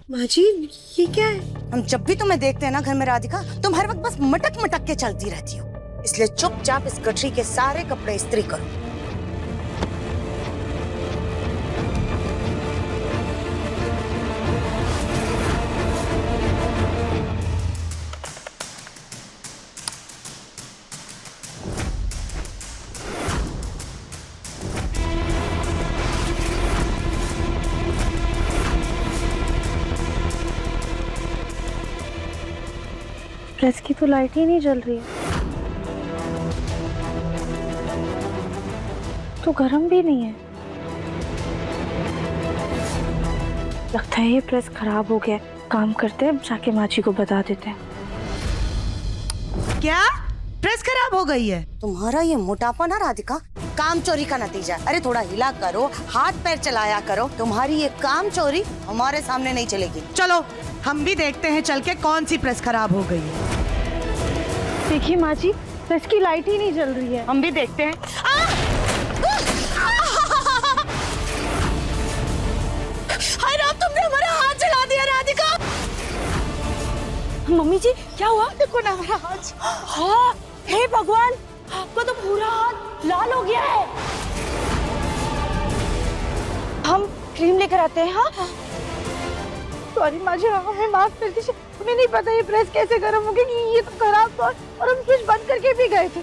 माँ जी, ये क्या है? हम जब भी तुम्हें देखते हैं ना घर में राधिका, तुम हर वक्त बस मटक मटक के चलती रहती हो। इसलिए चुपचाप इस गठरी के सारे कपड़े इस्त्री करो। प्रेस की तो लाइट ही नहीं जल रही है, तो गर्म भी नहीं है। लगता है ये प्रेस खराब हो गया है। काम करते हैं, जाके माँ जी को बता देते हैं। क्या प्रेस खराब हो गई है? तुम्हारा ये मोटापा ना राधिका काम चोरी का नतीजा। अरे थोड़ा हिला करो, हाथ पैर चलाया करो। तुम्हारी ये काम चोरी हमारे सामने नहीं चलेगी। चलो हम भी देखते हैं चल के कौन सी प्रेस खराब हो गई है। देखिए माँ जी, प्रेस की लाइट ही नहीं जल रही है। हम भी देखते हैं। हाय राम, तुमने हमारा हाथ जला दिया राधिका। मम्मी जी क्या हुआ? देखो ना हमारा हाथ। हाँ, हे भगवान, आपका तो पूरा हाथ लाल हो गया है। हम क्रीम लेकर आते हैं। हाँ सॉरी माँ जी, हमें माफ कर दीजिए। हमें नहीं पता ये प्रेस कैसे गर्म हो गई। ये तो खराब था और हम स्विच बंद करके भी गए थे।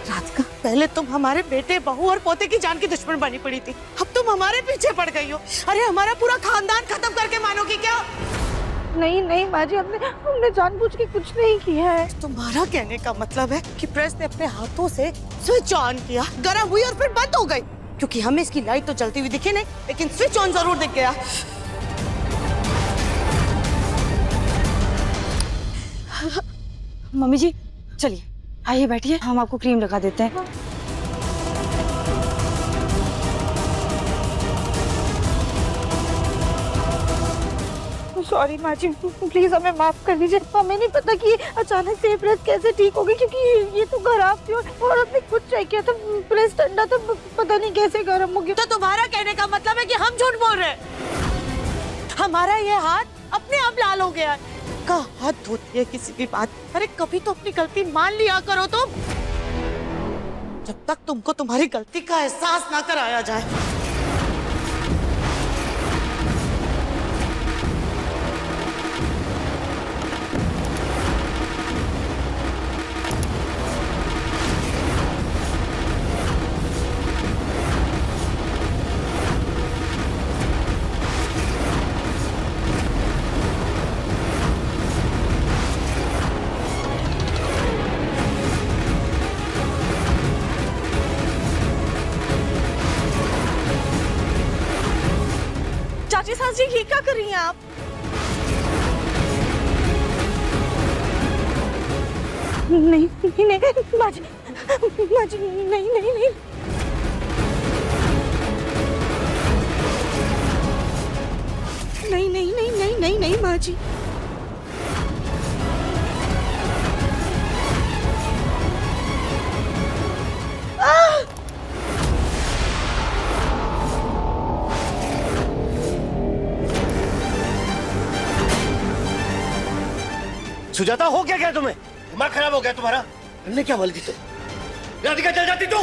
राधिका, पहले तुम हमारे बेटे, बहू और पोते की जान की दुश्मन बनी पड़ी थी। अब तुम हमारे पीछे पड़ गई हो। अरे हमारा पूरा खानदान खत्म करके मानोगी क्या? नहीं नहीं माँ जी, हमने जानबूझ के कुछ नहीं किया है। तुम्हारा कहने का मतलब है कि प्रेस ने अपने हाथों से स्विच ऑन किया, गर्म हुई और फिर बंद हो गई। क्योंकि हमें इसकी लाइट तो जलती हुई दिखी नहीं, लेकिन स्विच ऑन जरूर दिख गया। मम्मी जी चलिए, आइए बैठिए, हम आपको क्रीम लगा देते हैं। सॉरी माँ जी, प्लीज हमें माफ कर दीजिए। हमें नहीं पता कि अचानक से प्रेस कैसे ठीक हो गई, क्योंकि ये तो खराब थी और हमने खुद चेक किया था, प्रेस ठंडा था, पता नहीं कैसे गर्म हो गया। तो तुम्हारा कहने का मतलब है कि हम झूठ बोल रहे हैं? हमारा ये हाथ अपने आप लाल हो गया है। का हाथ धोती है किसी भी बात। अरे कभी तो अपनी गलती मान लिया करो तुम। जब तक तुमको तुम्हारी गलती का एहसास ना कराया जाए। चाची सास जी, ये क्या कर रही हैं आप? नहीं नहीं नहीं माँ जी, नहीं नहीं नहीं। नहीं नहीं नहीं नहीं नहीं नहीं माँ जी। सुजाता, हो क्या तुम्हें? दिमाग खराब हो गया तुम्हारा? तुमने क्या बोल दी? तो राधिका जल जाती तू।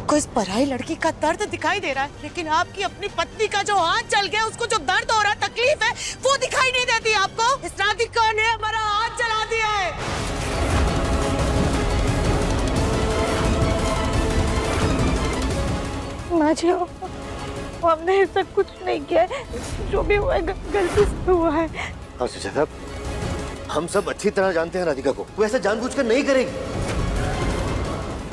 को इस पराई लड़की का दर्द दिखाई दे रहा है, लेकिन आपकी अपनी पत्नी का जो हाथ जल गया, उसको जो दर्द हो रहा है, तकलीफ है, वो दिखाई नहीं देती आपको? इस राधिका ने हमारा हाथ जला दिया है। माँ जी, हमने ऐसा कुछ नहीं किया है। जो भी हुआ है गलती से हुआ है। हाँ सुजाता, हम सब अच्छी तरह जानते हैं राधिका को। वो ऐसा जानबूझकर नहीं करेगी।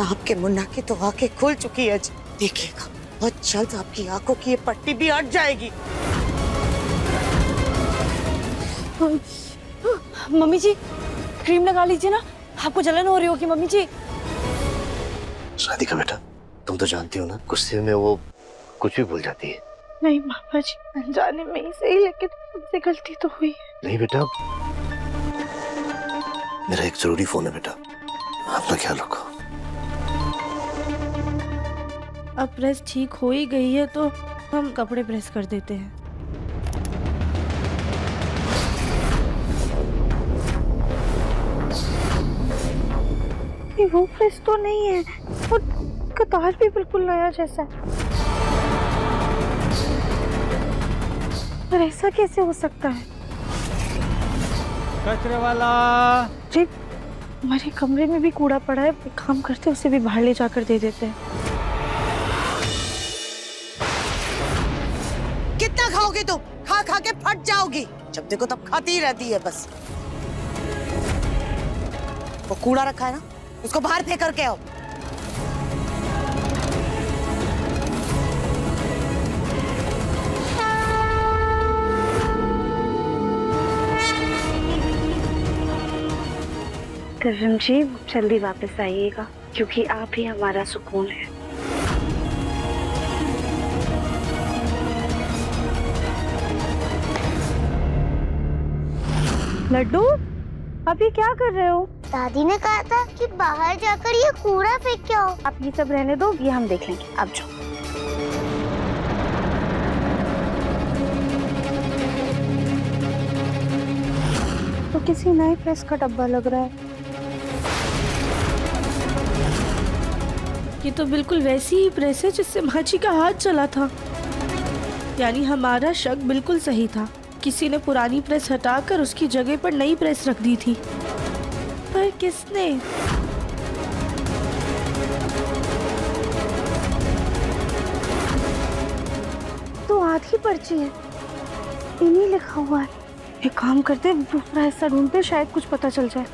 आपके मुन्ना की तो आंखें खुल चुकी है। देखिएगा, बहुत जल्द आपकी आंखों की ये पट्टी भी हट जाएगी। मम्मी जी क्रीम लगा लीजिए ना, आपको जलन हो रही होगी। मम्मी जी। राधिका बेटा, तुम तो जानती हो ना, गुस्से में वो कुछ भी भूल जाती है। नहीं मामा जी, अनजाने में ही सही, लेकिन मुझसे गलती तो हुई है। नहीं बेटा, मेरा एक जरूरी फोन है बेटा, अपना ख्याल रखो। अब प्रेस ठीक हो ही गई है तो हम कपड़े प्रेस कर देते हैं। ये वो प्रेस तो नहीं है, और कतार भी बिल्कुल नया जैसा है। पर ऐसा कैसे हो सकता है? कचरे वाला। जी, हमारे कमरे में भी कूड़ा पड़ा है, एक काम करते उसे भी बाहर ले जाकर दे देते हैं। कितना खाओगे तुम? खा खा के फट जाओगी। जब देखो तब खाती ही रहती है बस। वो कूड़ा रखा है ना, उसको बाहर फेंक करके आओ। दिव्यम जी, जल्दी वापस आइएगा क्योंकि आप ही हमारा सुकून है। लड्डू, अभी क्या कर रहे हो? दादी ने कहा था कि बाहर जाकर ये कूड़ा फेंक के आओ। आप ये सब रहने दो, ये हम देख लेंगे। अब जाओ। तो किसी नए प्रेस का डब्बा लग रहा है। ये तो बिल्कुल वैसी ही प्रेस है जिससे माची का हाथ चला था। यानी हमारा शक बिल्कुल सही था, किसी ने पुरानी प्रेस हटाकर उसकी जगह पर नई प्रेस रख दी थी। पर किसने? तो आधी पर्ची है, इन्हीं लिखा हुआ है। एक काम करते, दूसरा हिस्सा ढूंढते, शायद कुछ पता चल जाए।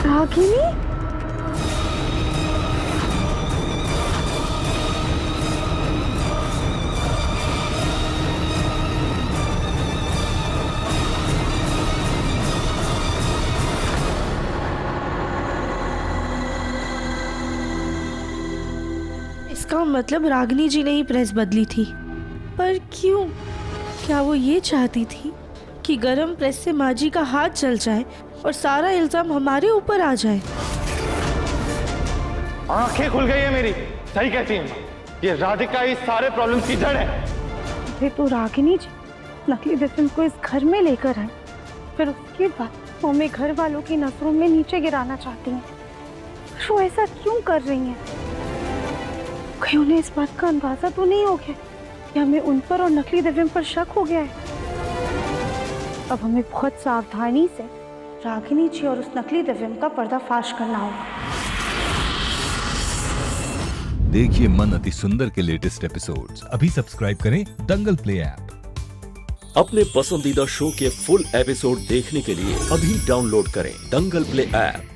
रागिनी, इसका मतलब रागिनी जी ने ही प्रेस बदली थी। पर क्यों? क्या वो ये चाहती थी कि गरम प्रेस से माजी का हाथ जल जाए और सारा इल्जाम हमारे ऊपर आ जाए? आंखें खुल गई है मेरी, सही कहती हैं। ये राधिका इस सारे प्रॉब्लम की जड़ है। अरे तो रागिनी जी नकली दिव्यम को इस घर में लेकर आए, फिर उसके बाद वो हमें घर वालों की नजरों में नीचे गिराना चाहती हैं। वो ऐसा क्यों कर रही हैं? कहीं उन्हें इस बात का अंदाजा तो नहीं हो गया कि हमें उन पर और नकली दिव्यम पर शक हो गया है? अब हमें बहुत सावधानी से रागिनी जी और उस नकली दिव्यम का पर्दाफाश करना होगा। देखिए मन अति सुंदर के लेटेस्ट एपिसोड्स अभी सब्सक्राइब करें दंगल प्ले ऐप। अपने पसंदीदा शो के फुल एपिसोड देखने के लिए अभी डाउनलोड करें दंगल प्ले ऐप।